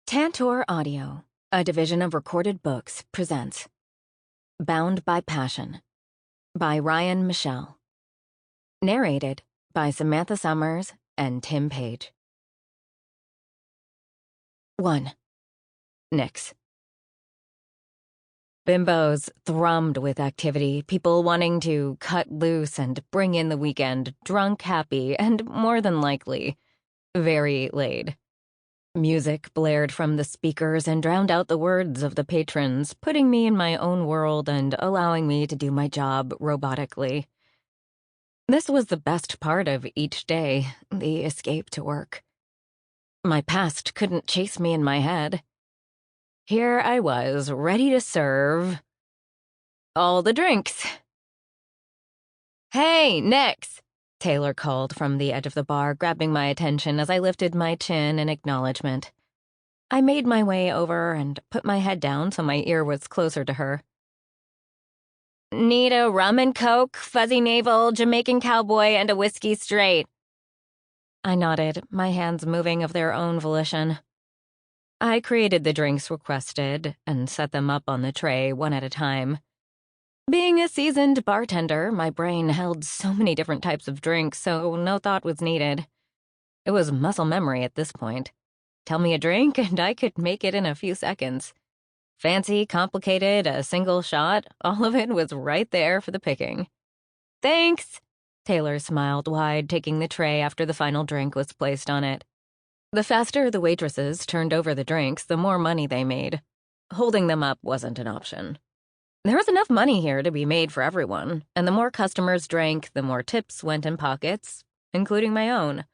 Tantor Audio, a division of Recorded Books, presents Bound by Passion by Ryan Michele. Narrated by Samantha Summers and Tim Paige. 1. Nix. Bimbos thrummed with activity, people wanting to cut loose and bring in the weekend, drunk, happy, and more than likely, very laid. Music blared from the speakers and drowned out the words of the patrons, putting me in my own world and allowing me to do my job robotically. This was the best part of each day, the escape to work. My past couldn't chase me in my head. Here I was, ready to serve all the drinks. "Hey, Nix!" Taylor called from the edge of the bar, grabbing my attention as I lifted my chin in acknowledgement. I made my way over and put my head down so my ear was closer to her. "Need a rum and coke, fuzzy navel, Jamaican cowboy, and a whiskey straight." I nodded, my hands moving of their own volition. I created the drinks requested and set them up on the tray one at a time. Being a seasoned bartender, my brain held so many different types of drinks, so no thought was needed. It was muscle memory at this point. Tell me a drink, and I could make it in a few seconds. Fancy, complicated, a single shot, all of it was right there for the picking. "Thanks!" Taylor smiled wide, taking the tray after the final drink was placed on it. The faster the waitresses turned over the drinks, the more money they made. Holding them up wasn't an option. There was enough money here to be made for everyone, and the more customers drank, the more tips went in pockets, including my own.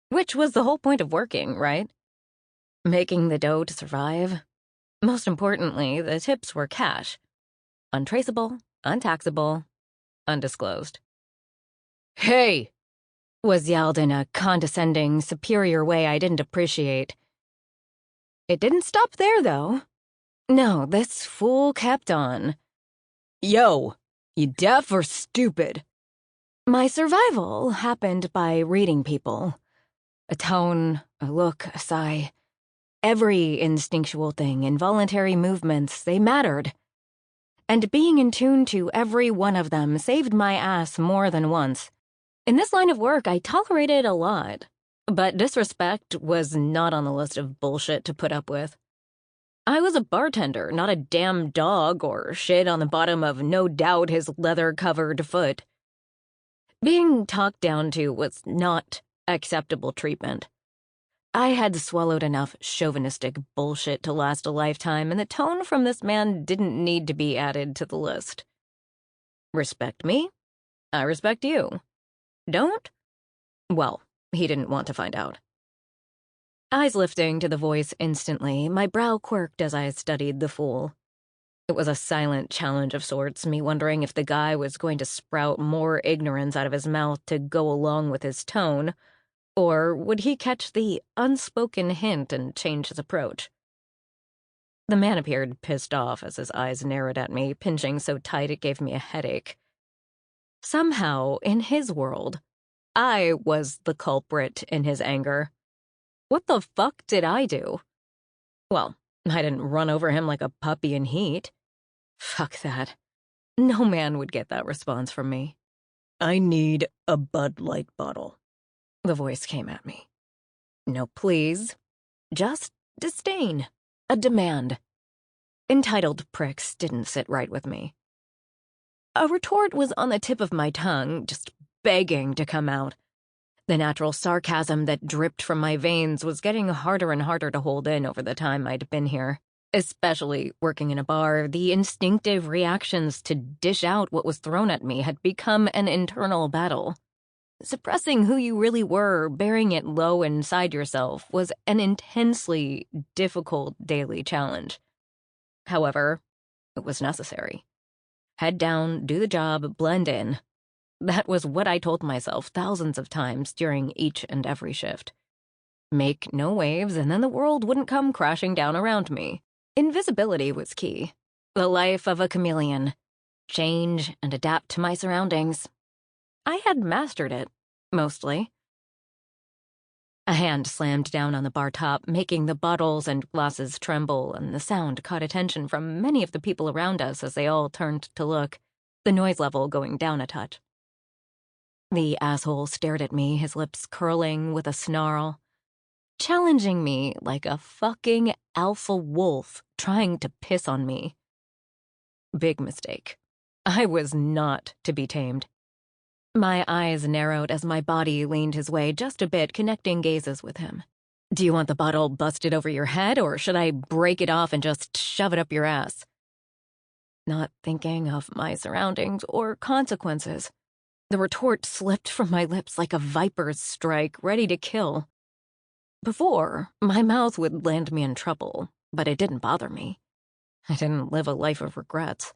Which was the whole point of working, right? Making the dough to survive. Most importantly, the tips were cash. Untraceable, untaxable, undisclosed. "Hey!" was yelled in a condescending, superior way I didn't appreciate. It didn't stop there, though. No, this fool kept on. "Yo, you deaf or stupid?" My survival happened by reading people. A tone, a look, a sigh. Every instinctual thing, involuntary movements, they mattered. And being in tune to every one of them saved my ass more than once. In this line of work, I tolerated a lot, but disrespect was not on the list of bullshit to put up with. I was a bartender, not a damn dog or shit on the bottom of no doubt his leather-covered foot. Being talked down to was not acceptable treatment. I had swallowed enough chauvinistic bullshit to last a lifetime, and the tone from this man didn't need to be added to the list. Respect me? I respect you. Don't? Well, he didn't want to find out. Eyes lifting to the voice instantly, my brow quirked as I studied the fool. It was a silent challenge of sorts, me wondering if the guy was going to sprout more ignorance out of his mouth to go along with his tone, or would he catch the unspoken hint and change his approach? The man appeared pissed off as his eyes narrowed at me, pinching so tight it gave me a headache. Somehow, in his world, I was the culprit in his anger. What the fuck did I do? Well, I didn't run over him like a puppy in heat. Fuck that. No man would get that response from me. "I need a Bud Light bottle." The voice came at me. No please. Just disdain. A demand. Entitled pricks didn't sit right with me. A retort was on the tip of my tongue, just begging to come out. The natural sarcasm that dripped from my veins was getting harder and harder to hold in over the time I'd been here. Especially working in a bar, the instinctive reactions to dish out what was thrown at me had become an internal battle. Suppressing who you really were, bearing it low inside yourself, was an intensely difficult daily challenge. However, it was necessary. Head down, do the job, blend in. That was what I told myself thousands of times during each and every shift. Make no waves, and then the world wouldn't come crashing down around me. Invisibility was key. The life of a chameleon. Change and adapt to my surroundings. I had mastered it, mostly. A hand slammed down on the bar top, making the bottles and glasses tremble, and the sound caught attention from many of the people around us as they all turned to look, the noise level going down a touch. The asshole stared at me, his lips curling with a snarl, challenging me like a fucking alpha wolf trying to piss on me. Big mistake. I was not to be tamed. My eyes narrowed as my body leaned his way just a bit, connecting gazes with him. Do you want the bottle busted over your head, or should I break it off and just shove it up your ass? Not thinking of my surroundings or consequences, the retort slipped from my lips like a viper's strike, ready to kill. Before, my mouth would land me in trouble, but it didn't bother me. I didn't live a life of regrets.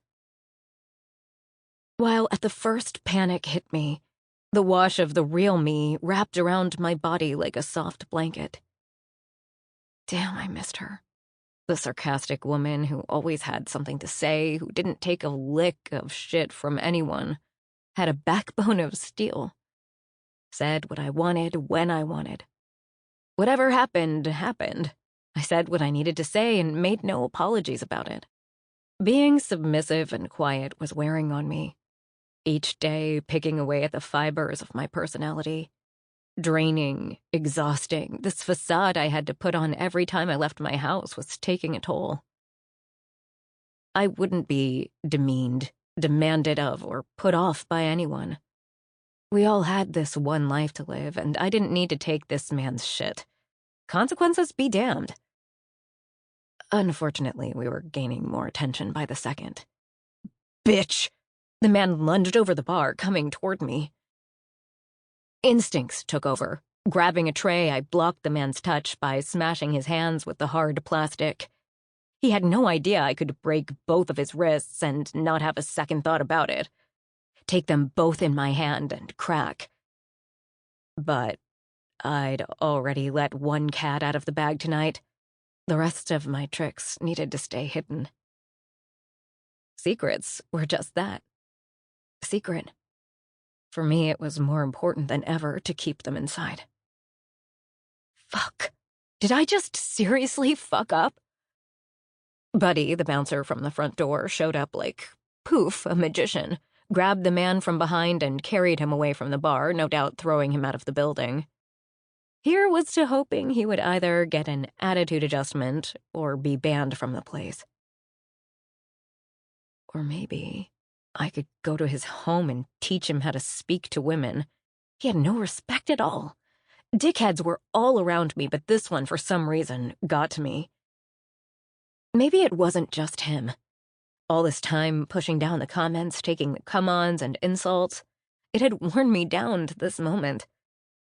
While at the first panic hit me, the wash of the real me wrapped around my body like a soft blanket. Damn, I missed her. The sarcastic woman who always had something to say, who didn't take a lick of shit from anyone, had a backbone of steel. Said what I wanted when I wanted. Whatever happened, happened. I said what I needed to say and made no apologies about it. Being submissive and quiet was wearing on me. Each day picking away at the fibers of my personality. Draining, exhausting, this facade I had to put on every time I left my house was taking a toll. I wouldn't be demeaned, demanded of, or put off by anyone. We all had this one life to live, and I didn't need to take this man's shit. Consequences be damned. Unfortunately, we were gaining more attention by the second. Bitch! The man lunged over the bar, coming toward me. Instincts took over. Grabbing a tray, I blocked the man's touch by smashing his hands with the hard plastic. He had no idea I could break both of his wrists and not have a second thought about it. Take them both in my hand and crack. But I'd already let one cat out of the bag tonight. The rest of my tricks needed to stay hidden. Secrets were just that. Secret. For me, it was more important than ever to keep them inside. Fuck. Did I just seriously fuck up? Buddy, the bouncer from the front door, showed up like, poof, a magician, grabbed the man from behind and carried him away from the bar, no doubt throwing him out of the building. Here was to hoping he would either get an attitude adjustment or be banned from the place. Or maybe I could go to his home and teach him how to speak to women. He had no respect at all. Dickheads were all around me, but this one, for some reason, got to me. Maybe it wasn't just him. All this time pushing down the comments, taking the come-ons and insults, it had worn me down to this moment.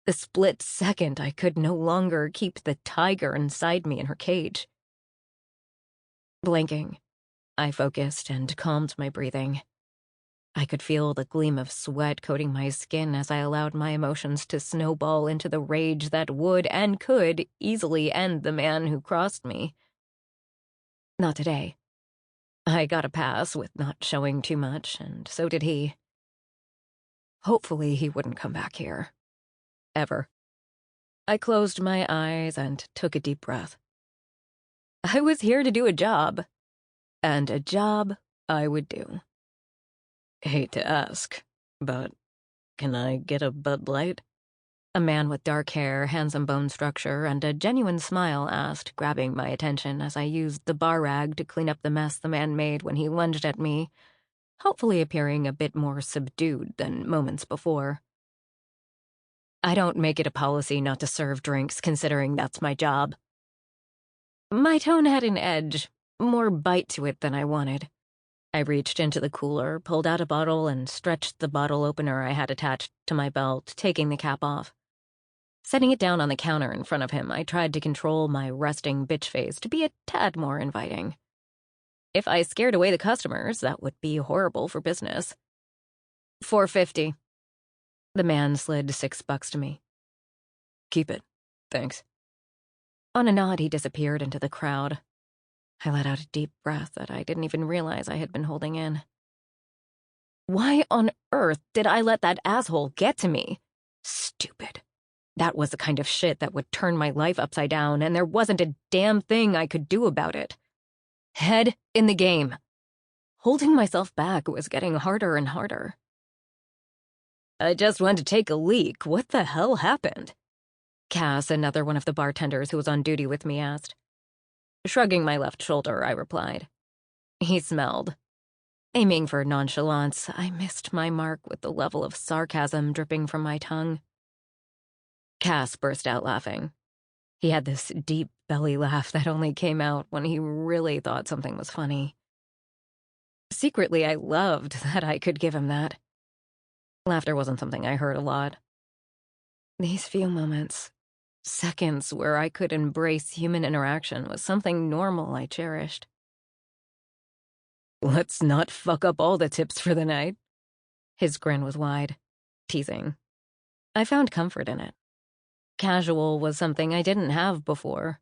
The split second I could no longer keep the tiger inside me in her cage. Blinking, I focused and calmed my breathing. I could feel the gleam of sweat coating my skin as I allowed my emotions to snowball into the rage that would and could easily end the man who crossed me. Not today. I got a pass with not showing too much, and so did he. Hopefully he wouldn't come back here. Ever. I closed my eyes and took a deep breath. I was here to do a job, and a job I would do. Hate to ask, but can I get a Bud Light? A man with dark hair, handsome bone structure, and a genuine smile asked, grabbing my attention as I used the bar rag to clean up the mess the man made when he lunged at me, hopefully appearing a bit more subdued than moments before. I don't make it a policy not to serve drinks, considering that's my job. My tone had an edge, more bite to it than I wanted. I reached into the cooler, pulled out a bottle, and stretched the bottle opener I had attached to my belt, taking the cap off. Setting it down on the counter in front of him, I tried to control my resting bitch face to be a tad more inviting. If I scared away the customers, that would be horrible for business. $4.50. The man slid $6 to me. Keep it. Thanks. On a nod, he disappeared into the crowd. I let out a deep breath that I didn't even realize I had been holding in. Why on earth did I let that asshole get to me? Stupid. That was the kind of shit that would turn my life upside down, and there wasn't a damn thing I could do about it. Head in the game. Holding myself back was getting harder and harder. I just went to take a leak. What the hell happened? Cass, another one of the bartenders who was on duty with me, asked. Shrugging my left shoulder, I replied. He smelled. Aiming for nonchalance, I missed my mark with the level of sarcasm dripping from my tongue. Cass burst out laughing. He had this deep belly laugh that only came out when he really thought something was funny. Secretly, I loved that I could give him that. Laughter wasn't something I heard a lot. These few moments, seconds where I could embrace human interaction, was something normal I cherished. Let's not fuck up all the tips for the night. His grin was wide, teasing. I found comfort in it. Casual was something I didn't have before.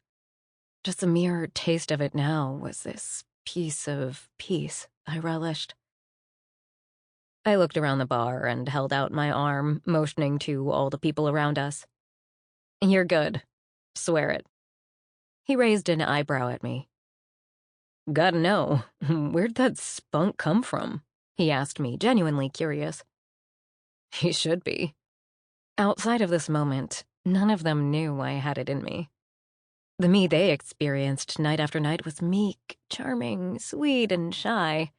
Just the mere taste of it now was this piece of peace I relished. I looked around the bar and held out my arm, motioning to all the people around us. You're good. Swear it. He raised an eyebrow at me. Gotta know, where'd that spunk come from? He asked me, genuinely curious. He should be. Outside of this moment, none of them knew I had it in me. The me they experienced night after night was meek, charming, sweet, and shy.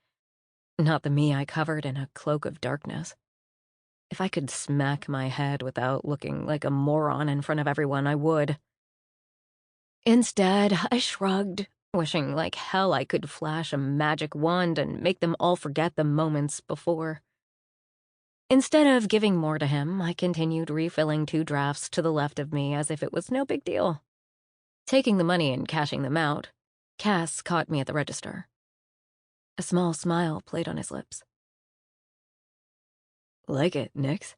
Not the me I covered in a cloak of darkness. If I could smack my head without looking like a moron in front of everyone, I would. Instead, I shrugged, wishing like hell I could flash a magic wand and make them all forget the moments before. Instead of giving more to him, I continued refilling 2 drafts to the left of me as if it was no big deal. Taking the money and cashing them out, Cass caught me at the register. A small smile played on his lips. Like it, Nix?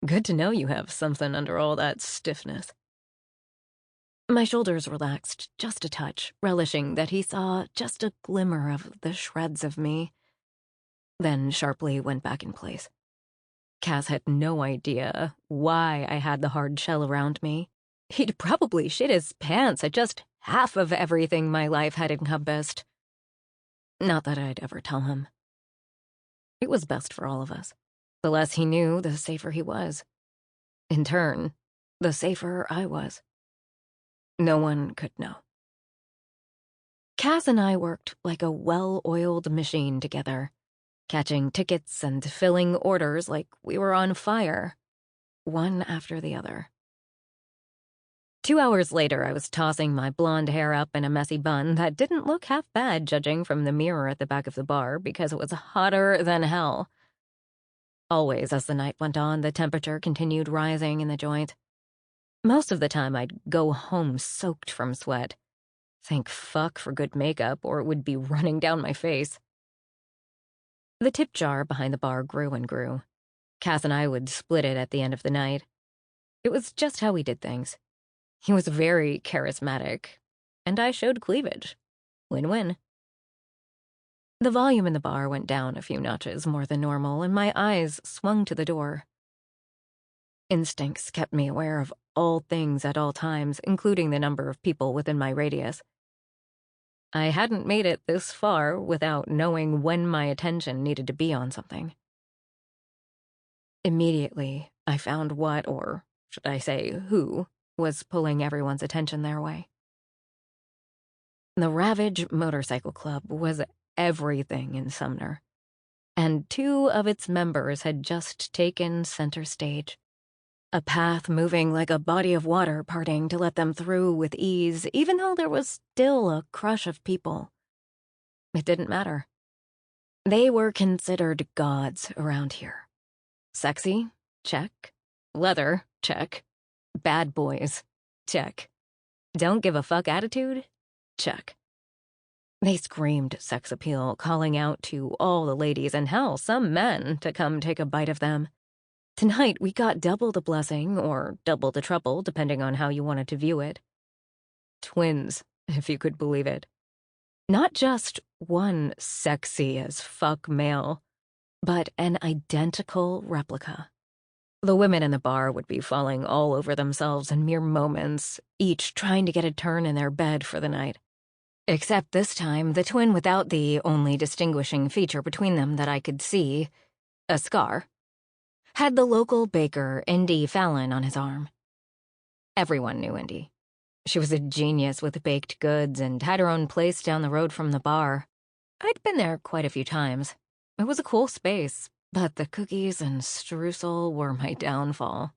Good to know you have something under all that stiffness. My shoulders relaxed just a touch, relishing that he saw just a glimmer of the shreds of me, then sharply went back in place. Cass had no idea why I had the hard shell around me. He'd probably shit his pants at just half of everything my life had encompassed. Not that I'd ever tell him. It was best for all of us. The less he knew, the safer he was. In turn, the safer I was. No one could know. Cass and I worked like a well-oiled machine together, catching tickets and filling orders like we were on fire, one after the other. 2 hours later, I was tossing my blonde hair up in a messy bun that didn't look half bad judging from the mirror at the back of the bar because it was hotter than hell. Always, as the night went on, the temperature continued rising in the joint. Most of the time, I'd go home soaked from sweat. Thank fuck for good makeup, or it would be running down my face. The tip jar behind the bar grew and grew. Cass and I would split it at the end of the night. It was just how we did things. He was very charismatic, and I showed cleavage. Win-win. The volume in the bar went down a few notches more than normal, and my eyes swung to the door. Instincts kept me aware of all things at all times, including the number of people within my radius. I hadn't made it this far without knowing when my attention needed to be on something. Immediately, I found what, or should I say who, was pulling everyone's attention their way. The Ravage Motorcycle Club was everything in Sumner, and 2 of its members had just taken center stage. A path moving like a body of water parting to let them through with ease, even though there was still a crush of people. It didn't matter. They were considered gods around here. Sexy? Check. Leather? Check. Bad boys? Check. Don't give a fuck attitude? Check. They screamed sex appeal, calling out to all the ladies and hell, some men, to come take a bite of them. Tonight, we got double the blessing, or double the trouble, depending on how you wanted to view it. Twins, if you could believe it. Not just one sexy as fuck male, but an identical replica. The women in the bar would be falling all over themselves in mere moments, each trying to get a turn in their bed for the night. Except this time, the twin without the only distinguishing feature between them that I could see, a scar, had the local baker, Indy Fallon, on his arm. Everyone knew Indy. She was a genius with baked goods and had her own place down the road from the bar. I'd been there quite a few times. It was a cool space, but the cookies and streusel were my downfall.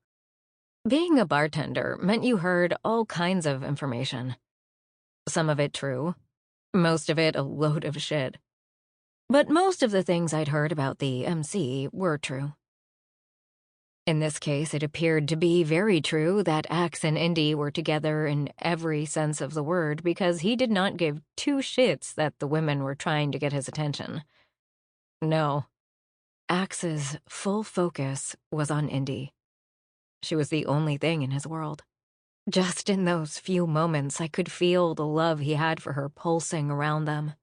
Being a bartender meant you heard all kinds of information. Some of it true, most of it a load of shit. But most of the things I'd heard about the MC were true. In this case, it appeared to be very true that Axe and Indy were together in every sense of the word because he did not give two shits that the women were trying to get his attention. No. Axe's full focus was on Indy. She was the only thing in his world. Just in those few moments, I could feel the love he had for her pulsing around them.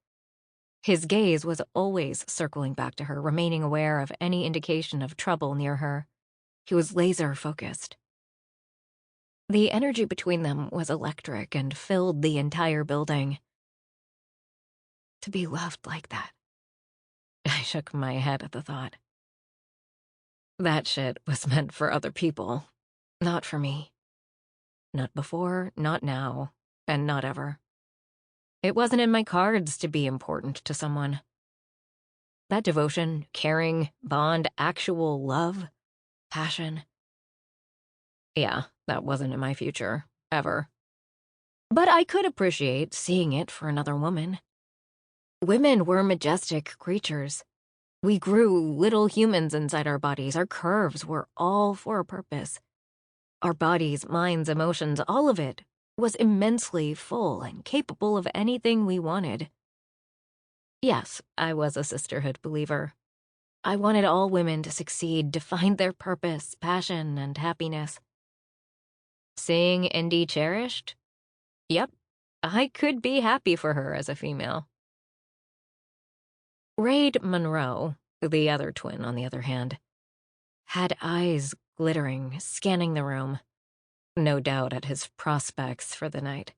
His gaze was always circling back to her, remaining aware of any indication of trouble near her. He was laser-focused. The energy between them was electric and filled the entire building. To be loved like that. I shook my head at the thought. That shit was meant for other people, not for me. Not before, not now, and not ever. It wasn't in my cards to be important to someone. That devotion, caring, bond, actual love, passion. Yeah, that wasn't in my future, ever. But I could appreciate seeing it for another woman. Women were majestic creatures. We grew little humans inside our bodies. Our curves were all for a purpose. Our bodies, minds, emotions, all of it was immensely full and capable of anything we wanted. Yes, I was a sisterhood believer. I wanted all women to succeed, to find their purpose, passion, and happiness. Seeing Indy cherished? Yep, I could be happy for her as a female. Raid Monroe, the other twin on the other hand, had eyes glittering, scanning the room, no doubt at his prospects for the night.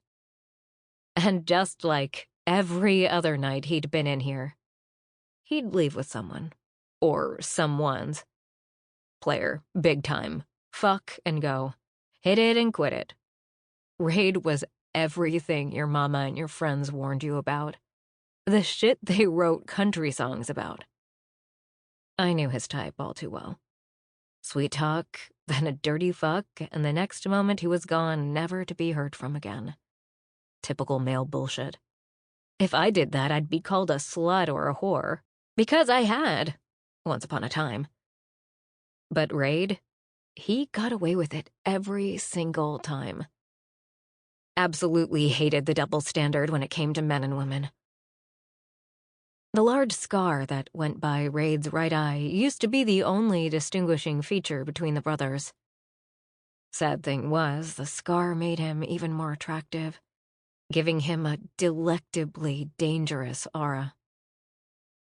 And just like every other night he'd been in here, he'd leave with someone. Or someones. Player, big time. Fuck and go. Hit it and quit it. Raid was everything your mama and your friends warned you about. The shit they wrote country songs about. I knew his type all too well. Sweet talk, then a dirty fuck, and the next moment he was gone, never to be heard from again. Typical male bullshit. If I did that, I'd be called a slut or a whore. Because I had, once upon a time. But Raid, he got away with it every single time. Absolutely hated the double standard when it came to men and women. The large scar that went by Raid's right eye used to be the only distinguishing feature between the brothers. Sad thing was, the scar made him even more attractive, giving him a delectably dangerous aura.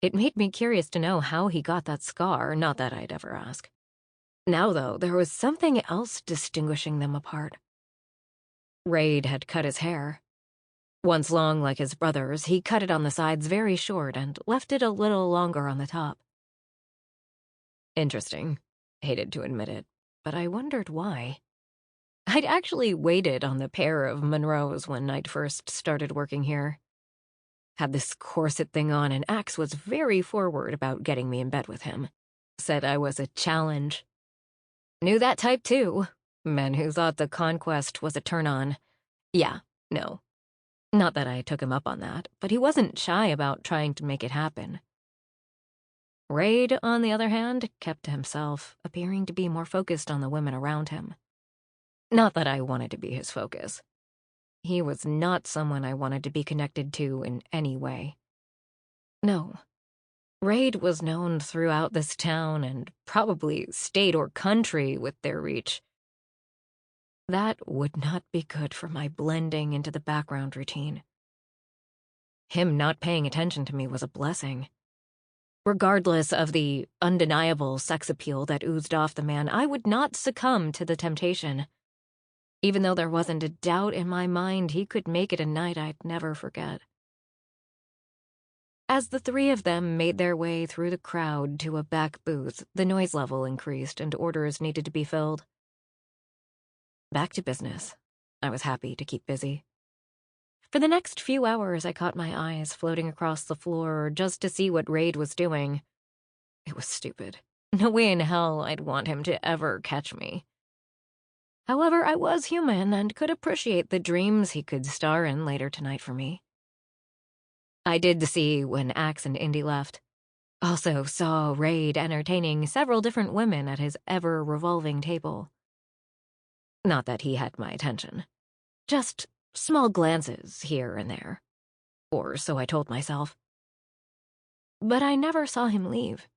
It made me curious to know how he got that scar, not that I'd ever ask. Now, though, there was something else distinguishing them apart. Raid had cut his hair. Once long like his brother's, he cut it on the sides very short and left it a little longer on the top. Interesting. Hated to admit it, but I wondered why. I'd actually waited on the pair of Monroes when I'd first started working here. Had this corset thing on, and Axe was very forward about getting me in bed with him. Said I was a challenge. Knew that type too. Men who thought the conquest was a turn-on. Yeah, no. Not that I took him up on that, but he wasn't shy about trying to make it happen. Raid, on the other hand, kept to himself, appearing to be more focused on the women around him. Not that I wanted to be his focus. He was not someone I wanted to be connected to in any way. No. Raid was known throughout this town and probably state or country with their reach. That would not be good for my blending into the background routine. Him not paying attention to me was a blessing. Regardless of the undeniable sex appeal that oozed off the man, I would not succumb to the temptation. Even though there wasn't a doubt in my mind he could make it a night I'd never forget. As the three of them made their way through the crowd to a back booth, the noise level increased and orders needed to be filled. Back to business. I was happy to keep busy. For the next few hours, I caught my eyes floating across the floor just to see what Raid was doing. It was stupid. No way in hell I'd want him to ever catch me. However, I was human and could appreciate the dreams he could star in later tonight for me. I did see when Axe and Indy left. Also saw Raid entertaining several different women at his ever-revolving table. Not that he had my attention. Just small glances here and there. Or so I told myself. But I never saw him leave.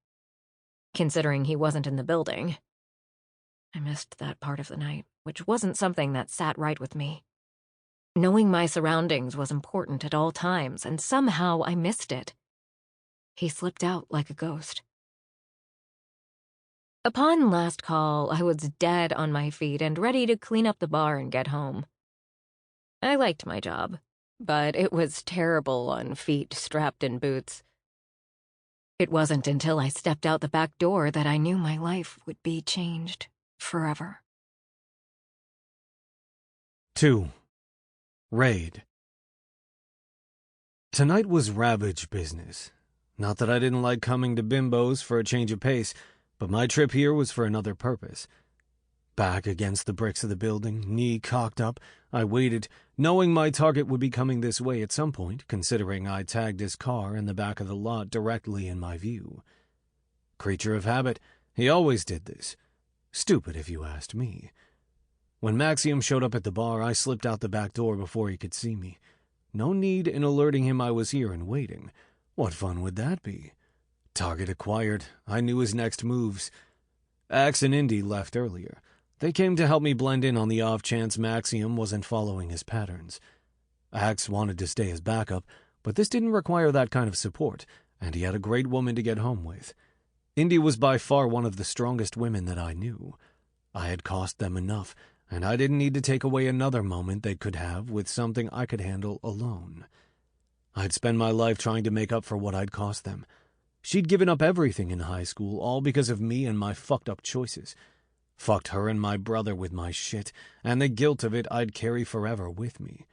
Considering he wasn't in the building. I missed that part of the night, which wasn't something that sat right with me. Knowing my surroundings was important at all times, and somehow I missed it. He slipped out like a ghost. Upon last call, I was dead on my feet and ready to clean up the bar and get home. I liked my job, but it was terrible on feet strapped in boots. It wasn't until I stepped out the back door that I knew my life would be changed forever. 2. Raid. Tonight was Ravage business. Not that I didn't like coming to Bimbo's for a change of pace, but my trip here was for another purpose. Back against the bricks of the building, knee cocked up, I waited, knowing my target would be coming this way at some point, considering I tagged his car in the back of the lot directly in my view. Creature of habit, he always did this. Stupid if you asked me. When Maxium showed up at the bar, I slipped out the back door before he could see me. No need in alerting him I was here and waiting. What fun would that be? Target acquired. I knew his next moves. Axe and Indy left earlier. They came to help me blend in on the off chance Maxium wasn't following his patterns. Axe wanted to stay as backup, but this didn't require that kind of support, and he had a great woman to get home with. Indy was by far one of the strongest women that I knew. I had cost them enough, and I didn't need to take away another moment they could have with something I could handle alone. I'd spend my life trying to make up for what I'd cost them. She'd given up everything in high school, all because of me and my fucked-up choices. Fucked her and my brother with my shit, and the guilt of it I'd carry forever with me.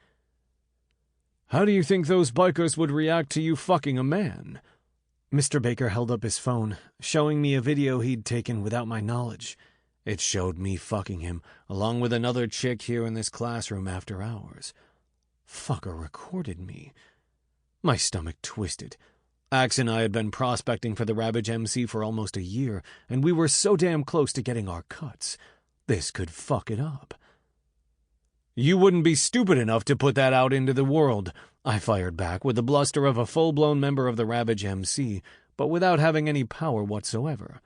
How do you think those bikers would react to you fucking a man? Mr. Baker held up his phone, showing me a video he'd taken without my knowledge. It showed me fucking him, along with another chick here in this classroom after hours. Fucker recorded me. My stomach twisted. Axe and I had been prospecting for the Ravage MC for almost a year, and we were so damn close to getting our cuts. This could fuck it up. You wouldn't be stupid enough to put that out into the world, I fired back with the bluster of a full-blown member of the Ravage MC, but without having any power whatsoever.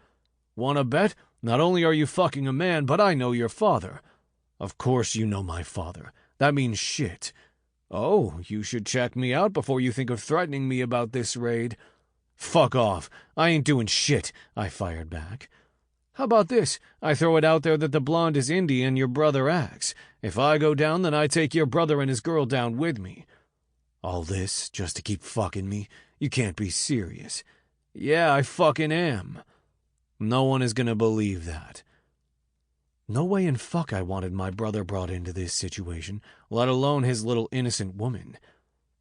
Wanna bet? Not only are you fucking a man, but I know your father. Of course you know my father. That means shit. Oh, you should check me out before you think of threatening me about this raid. Fuck off. I ain't doing shit, I fired back. How about this? I throw it out there that the blonde is Indy and your brother Axe. If I go down, then I take your brother and his girl down with me. All this just to keep fucking me? You can't be serious. Yeah, I fucking am. No one is gonna believe that. No way in fuck I wanted my brother brought into this situation, let alone his little innocent woman.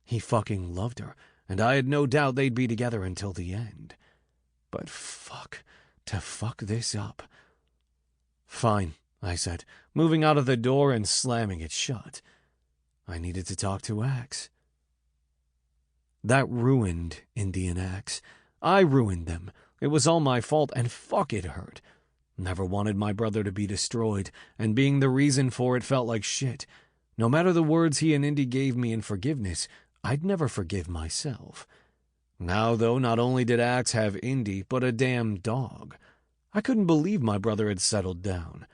He fucking loved her, and I had no doubt they'd be together until the end. But fuck, to fuck this up. Fine, I said, moving out of the door and slamming it shut. I needed to talk to Axe. That ruined Indian Axe. I ruined them. It was all my fault, and fuck it hurt. Never wanted my brother to be destroyed, and being the reason for it felt like shit. No matter the words he and Indy gave me in forgiveness, I'd never forgive myself. Now, though, not only did Axe have Indy, but a damn dog. I couldn't believe my brother had settled down.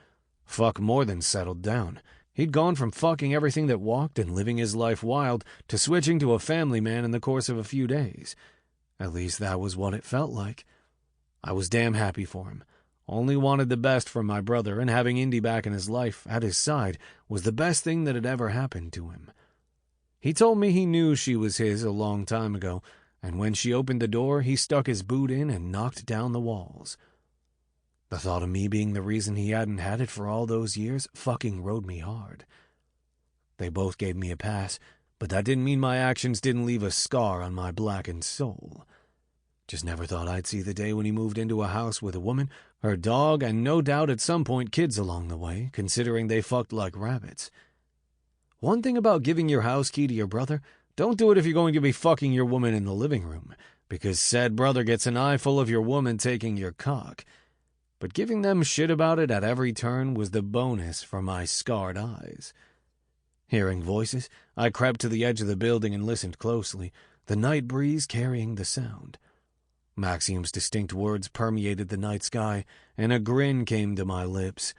Fuck more than settled down. He'd gone from fucking everything that walked and living his life wild to switching to a family man in the course of a few days. At least that was what it felt like. I was damn happy for him. Only wanted the best for my brother, and having Indy back in his life, at his side, was the best thing that had ever happened to him. He told me he knew she was his a long time ago, and when she opened the door, he stuck his boot in and knocked down the walls. The thought of me being the reason he hadn't had it for all those years fucking rode me hard. They both gave me a pass, but that didn't mean my actions didn't leave a scar on my blackened soul. Just never thought I'd see the day when he moved into a house with a woman, her dog, and no doubt at some point kids along the way, considering they fucked like rabbits. One thing about giving your house key to your brother, don't do it if you're going to be fucking your woman in the living room, because said brother gets an eyeful of your woman taking your cock. But giving them shit about it at every turn was the bonus for my scarred eyes. Hearing voices, I crept to the edge of the building and listened closely, the night breeze carrying the sound. Maxium's distinct words permeated the night sky, and a grin came to my lips.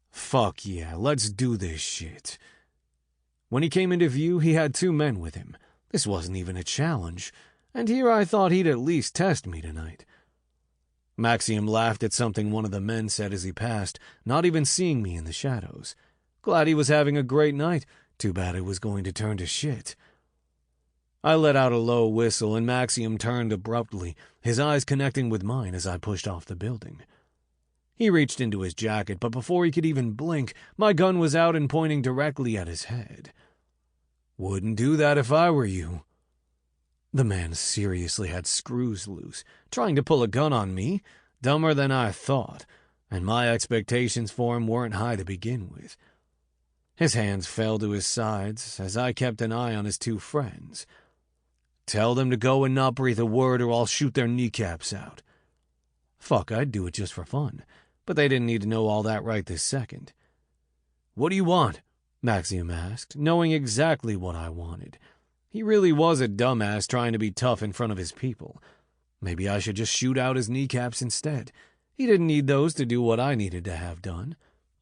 Fuck yeah, let's do this shit. When he came into view, he had 2 men with him. This wasn't even a challenge, and here I thought he'd at least test me tonight. Maxium laughed at something one of the men said as he passed, not even seeing me in the shadows. Glad he was having a great night. Too bad it was going to turn to shit. I let out a low whistle, and Maxium turned abruptly, his eyes connecting with mine as I pushed off the building. He reached into his jacket, but before he could even blink, my gun was out and pointing directly at his head. Wouldn't do that if I were you. The man seriously had screws loose, trying to pull a gun on me, dumber than I thought, and my expectations for him weren't high to begin with. His hands fell to his sides as I kept an eye on his 2 friends. Tell them to go and not breathe a word or I'll shoot their kneecaps out. Fuck, I'd do it just for fun, but they didn't need to know all that right this second. What do you want? Maxium asked, knowing exactly what I wanted. He really was a dumbass trying to be tough in front of his people. Maybe I should just shoot out his kneecaps instead. He didn't need those to do what I needed to have done.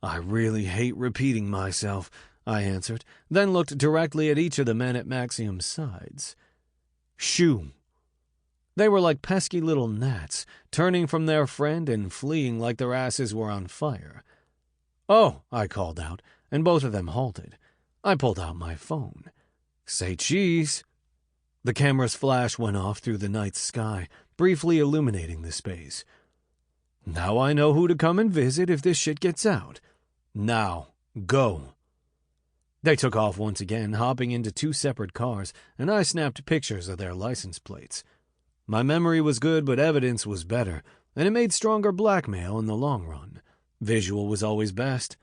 I really hate repeating myself, I answered, then looked directly at each of the men at Maxium's sides. Shoo! They were like pesky little gnats, turning from their friend and fleeing like their asses were on fire. Oh, I called out, and both of them halted. I pulled out my phone. Say cheese. The camera's flash went off through the night sky, briefly illuminating the space. Now I know who to come and visit if this shit gets out. Now, go. They took off once again, hopping into 2 separate cars, and I snapped pictures of their license plates. My memory was good, but evidence was better, and it made stronger blackmail in the long run. Visual was always best.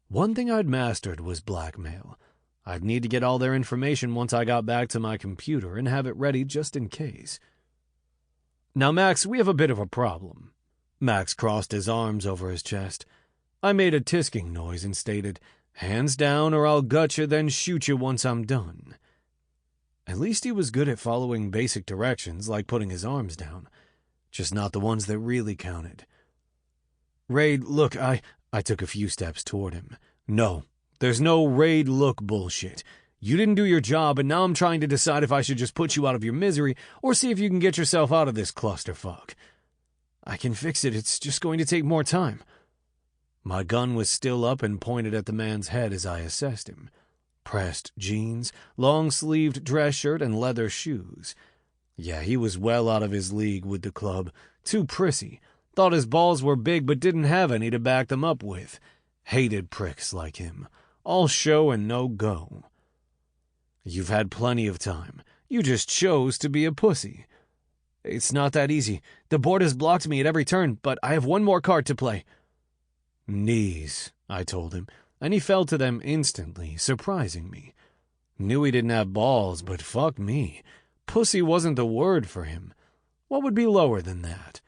One thing I'd mastered was blackmail. I'd need to get all their information once I got back to my computer and have it ready just in case. Now, Max, we have a bit of a problem. Max crossed his arms over his chest. I made a tisking noise and stated, hands down or I'll gut you, then shoot you once I'm done. At least he was good at following basic directions, like putting his arms down. Just not the ones that really counted. Raid, look, I took a few steps toward him. No, there's no raid look bullshit. You didn't do your job, and now I'm trying to decide if I should just put you out of your misery or see if you can get yourself out of this clusterfuck. I can fix it, it's just going to take more time. My gun was still up and pointed at the man's head as I assessed him. Pressed jeans, long-sleeved dress shirt, and leather shoes. Yeah, he was well out of his league with the club. Too prissy. Thought his balls were big but didn't have any to back them up with. Hated pricks like him. All show and no go. You've had plenty of time. You just chose to be a pussy. It's not that easy. The board has blocked me at every turn, but I have one more card to play. Knees, I told him, and he fell to them instantly, surprising me. Knew he didn't have balls, but fuck me. Pussy wasn't the word for him. What would be lower than that?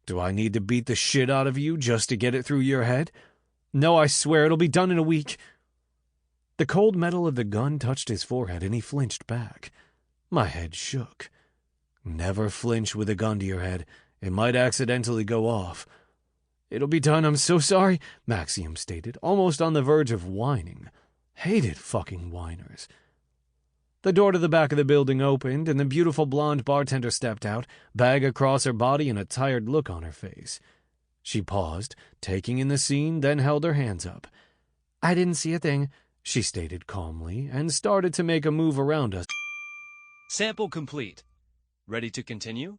Do I need to beat the shit out of you just to get it through your head? No, I swear it'll be done in a week. The cold metal of the gun touched his forehead and he flinched back. My head shook. Never flinch with a gun to your head. It might accidentally go off. It'll be done, I'm so sorry, Maxium stated, almost on the verge of whining. Hated fucking whiners. The door to the back of the building opened, and the beautiful blonde bartender stepped out, bag across her body and a tired look on her face. She paused, taking in the scene, then held her hands up. "I didn't see a thing," she stated calmly, and started to make a move around us. Sample complete. Ready to continue?